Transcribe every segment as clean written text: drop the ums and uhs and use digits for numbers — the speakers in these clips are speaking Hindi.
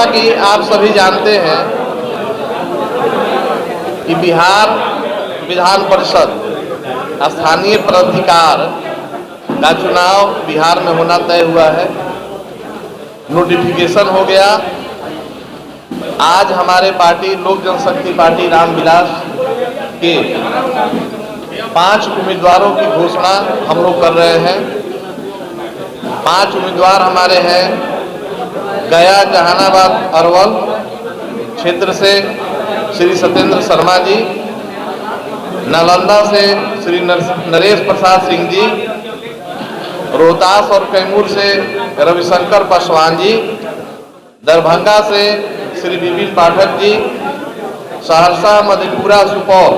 जैसा कि आप सभी जानते हैं कि बिहार विधान परिषद स्थानीय प्राधिकार का चुनाव बिहार में होना तय हुआ है। नोटिफिकेशन हो गया। आज हमारे पार्टी लोक जनशक्ति पार्टी रामविलास के 5 उम्मीदवारों की घोषणा हम लोग कर रहे हैं। 5 उम्मीदवार हमारे हैं गया जहानाबाद अरवल क्षेत्र से श्री सत्येंद्र शर्मा जी, नालंदा से श्री नरेश प्रसाद सिंह जी, रोहतास और कैमूर से रविशंकर पासवान जी, दरभंगा से श्री विपिन पाठक जी, सहरसा मधेपुरा सुपौल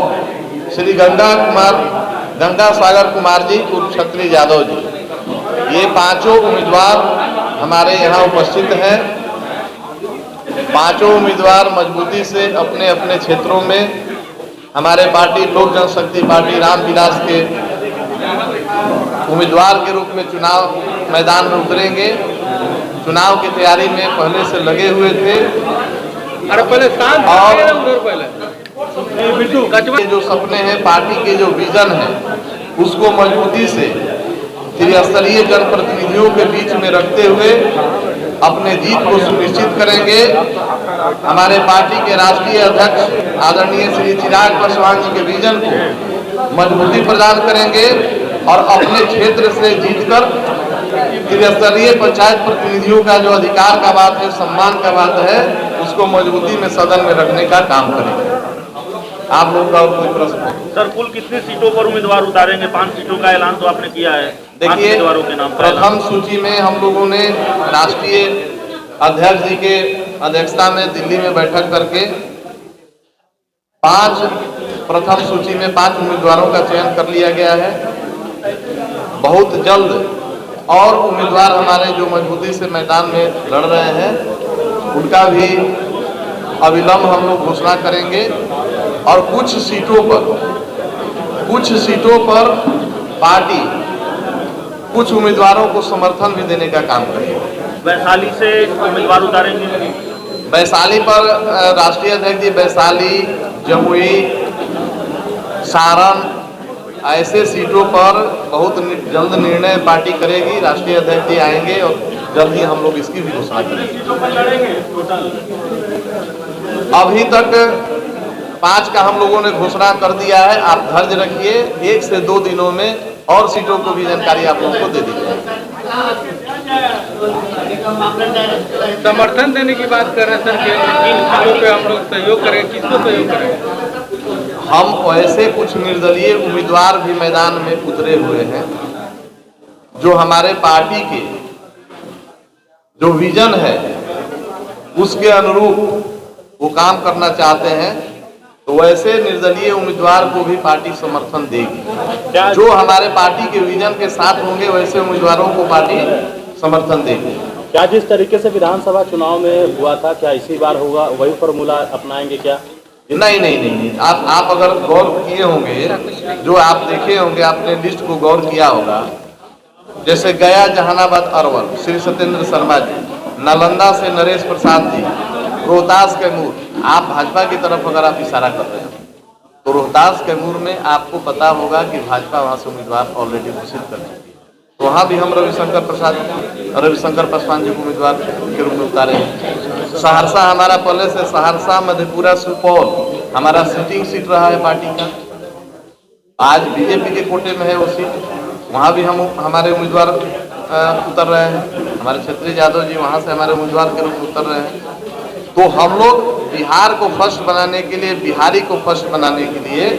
श्री गंगा सागर कुमार जी उर्फ क्षत्रिय यादव जी। ये 5 उम्मीदवार हमारे यहाँ उपस्थित हैं। 5 उम्मीदवार मजबूती से अपने अपने क्षेत्रों में हमारे पार्टी लोक जनशक्ति पार्टी रामविलास के उम्मीदवार के रूप में चुनाव मैदान में उतरेंगे। चुनाव की तैयारी में पहले से लगे हुए थे और जो सपने हैं, पार्टी के जो विजन है, उसको मजबूती से त्रिस्तरीय जनप्रतिनिधियों के बीच में रखते हुए अपने जीत को सुनिश्चित करेंगे। हमारे पार्टी के राष्ट्रीय अध्यक्ष आदरणीय श्री चिराग पासवान जी के विजन को मजबूती प्रदान करेंगे और अपने क्षेत्र से जीतकर त्रिस्तरीय पंचायत प्रतिनिधियों का जो अधिकार का बात है, सम्मान का बात है, उसको मजबूती में सदन में रखने का काम करेंगे। आप लोगों का कोई प्रश्न? सर, कुल कितनी सीटों पर उम्मीदवार उतारेंगे? 5 सीटों का ऐलान तो आपने किया है। देखिए, प्रथम सूची में हम लोगों ने राष्ट्रीय अध्यक्ष जी के अध्यक्षता में दिल्ली में बैठक करके 5 प्रथम सूची में 5 उम्मीदवारों का चयन कर लिया गया है। बहुत जल्द और उम्मीदवार हमारे जो मजबूती से मैदान में लड़ रहे हैं, उनका भी अविलंब हम लोग घोषणा करेंगे और कुछ सीटों पर पार्टी कुछ उम्मीदवारों को समर्थन भी देने का काम करेगी। वैशाली से उम्मीदवार उतारेंगे? वैशाली पर राष्ट्रीय अध्यक्ष जी वैशाली, जमुई, सारण ऐसे सीटों पर बहुत जल्द निर्णय पार्टी करेगी। राष्ट्रीय अध्यक्ष जी आएंगे और जल्द ही हम लोग इसकी भी घोषणा करेंगे। अभी तक 5 का हम लोगों ने घोषणा कर दिया है। आप धैर्य रखिए, 1 से 2 दिनों में और सीटों को भी जानकारी आप लोगों को दे दी जाएगी। समर्थन देने की बात कर रहे हैं सर, किन सीटों पे हम लोग सहयोग करें, किसको सहयोग करें? हम ऐसे कुछ निर्दलीय उम्मीदवार भी मैदान में उतरे हुए हैं जो हमारे पार्टी के जो विजन है उसके अनुरूप वो काम करना चाहते हैं, तो वैसे निर्दलीय उम्मीदवार को भी पार्टी समर्थन देगी। जो हमारे पार्टी के विजन के साथ होंगे वैसे उम्मीदवारों को पार्टी समर्थन देगी। क्या जिस तरीके से विधानसभा चुनाव में हुआ था, क्या इसी बार होगा? वही फॉर्मूला अपनाएंगे क्या? नहीं। आप अगर गौर किए होंगे, जो आप देखे होंगे, आपने लिस्ट को गौर किया होगा, जैसे गया जहानाबाद अरवल श्री सत्येंद्र शर्मा जी, नालंदा से नरेश प्रसाद जी, रोहतास कैमूर, आप भाजपा की तरफ अगर आप इशारा कर रहे हैं तो रोहतास कैमूर में आपको पता होगा कि भाजपा वहां से उम्मीदवार ऑलरेडी घोषित कर चुकी है। तो वहां भी हम रविशंकर पासवान जी को उम्मीदवार के रूप में उतारे हैं। सहरसा हमारा पहले से सहरसा मधेपुरा सुपौल हमारा सिटिंग सीट रहा है पार्टी का। आज बीजेपी के कोटे में है वो सीट, वहाँ भी हमारे उम्मीदवार उतर रहे हैं। हमारे क्षत्रिय यादव जी वहाँ से हमारे उम्मीदवार के रूप में उतर रहे हैं। तो हम लोग बिहार को फर्स्ट बनाने के लिए, बिहारी को फर्स्ट बनाने के लिए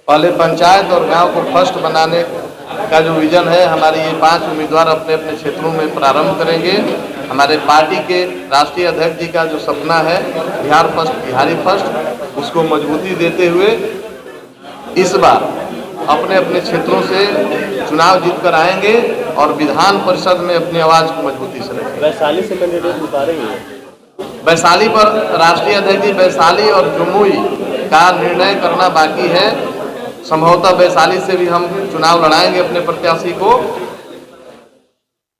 पहले पंचायत और गांव को फर्स्ट बनाने का जो विजन है, हमारे ये 5 उम्मीदवार अपने अपने क्षेत्रों में प्रारंभ करेंगे। हमारे पार्टी के राष्ट्रीय अध्यक्ष जी का जो सपना है बिहार फर्स्ट, बिहारी फर्स्ट, उसको मजबूती देते हुए इस बार अपने अपने क्षेत्रों से चुनाव जीतकर आएंगे और विधान परिषद में अपनी आवाज को मजबूती से रखेंगे। वैशाली से कैंडिडेट उतारेंगे? वैशाली पर राष्ट्रीय अध्यक्ष जी वैशाली और जमुई का निर्णय करना बाकी है। संभवतः वैशाली से भी हम चुनाव लड़ाएंगे अपने प्रत्याशी को।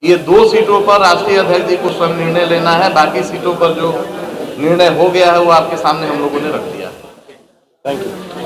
ये 2 सीटों पर राष्ट्रीय अध्यक्ष जी को स्वयं निर्णय लेना है। बाकी सीटों पर जो निर्णय हो गया है वो आपके सामने हम लोगों ने रख दिया। Thank you.